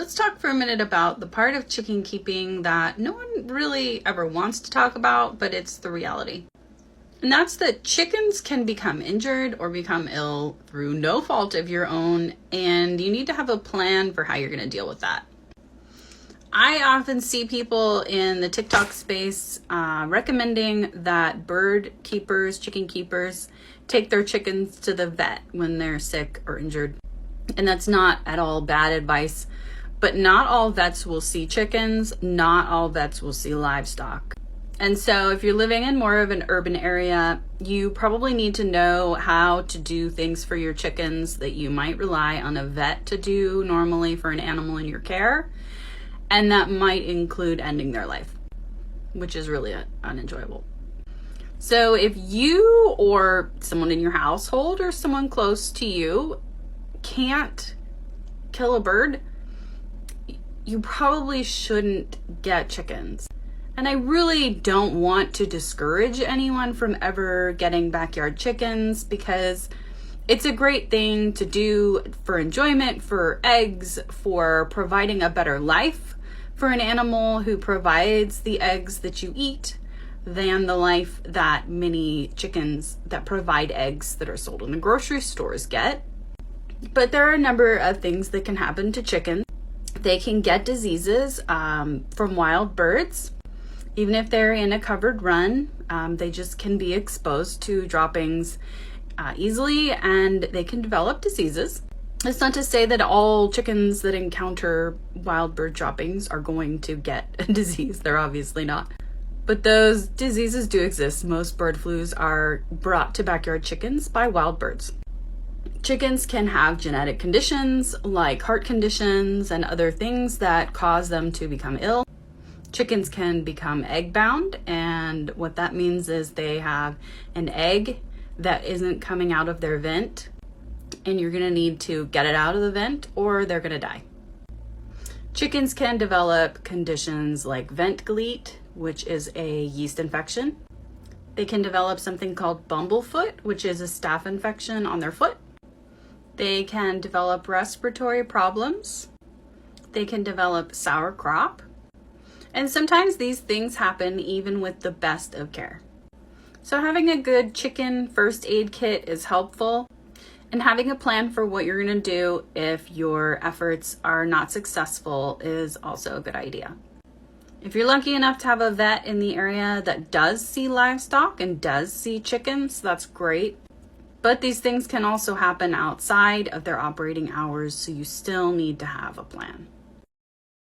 let's talk for a minute about the part of chicken keeping that no one really ever wants to talk about, but it's the reality. And that's that chickens can become injured or become ill through no fault of your own, and you need to have a plan for how you're going to deal with that. I often see people in the TikTok space recommending that bird keepers, chicken keepers, take their chickens to the vet when they're sick or injured. And that's not at all bad advice, but not all vets will see chickens, not all vets will see livestock. And so if you're living in more of an urban area, you probably need to know how to do things for your chickens that you might rely on a vet to do normally for an animal in your care. And that might include ending their life, which is really unenjoyable. So if you or someone in your household or someone close to you can't kill a bird, you probably shouldn't get chickens. And I really don't want to discourage anyone from ever getting backyard chickens, because it's a great thing to do for enjoyment, for eggs, for providing a better life for an animal who provides the eggs that you eat than the life that many chickens that provide eggs that are sold in the grocery stores get. But there are a number of things that can happen to chickens. They can get diseases from wild birds. Even if they're in a covered run, they just can be exposed to droppings easily, and they can develop diseases. It's not to say that all chickens that encounter wild bird droppings are going to get a disease. They're obviously not. But those diseases do exist. Most bird flus are brought to backyard chickens by wild birds. Chickens can have genetic conditions like heart conditions and other things that cause them to become ill. Chickens can become egg-bound, and what that means is they have an egg that isn't coming out of their vent, and you're going to need to get it out of the vent or they're going to die. Chickens can develop conditions like vent gleat, which is a yeast infection. They can develop something called bumblefoot, which is a staph infection on their foot. They can develop respiratory problems. They can develop sour crop. And sometimes these things happen even with the best of care. So having a good chicken first aid kit is helpful, and having a plan for what you're going to do if your efforts are not successful is also a good idea. If you're lucky enough to have a vet in the area that does see livestock and does see chickens, that's great. But these things can also happen outside of their operating hours, so you still need to have a plan.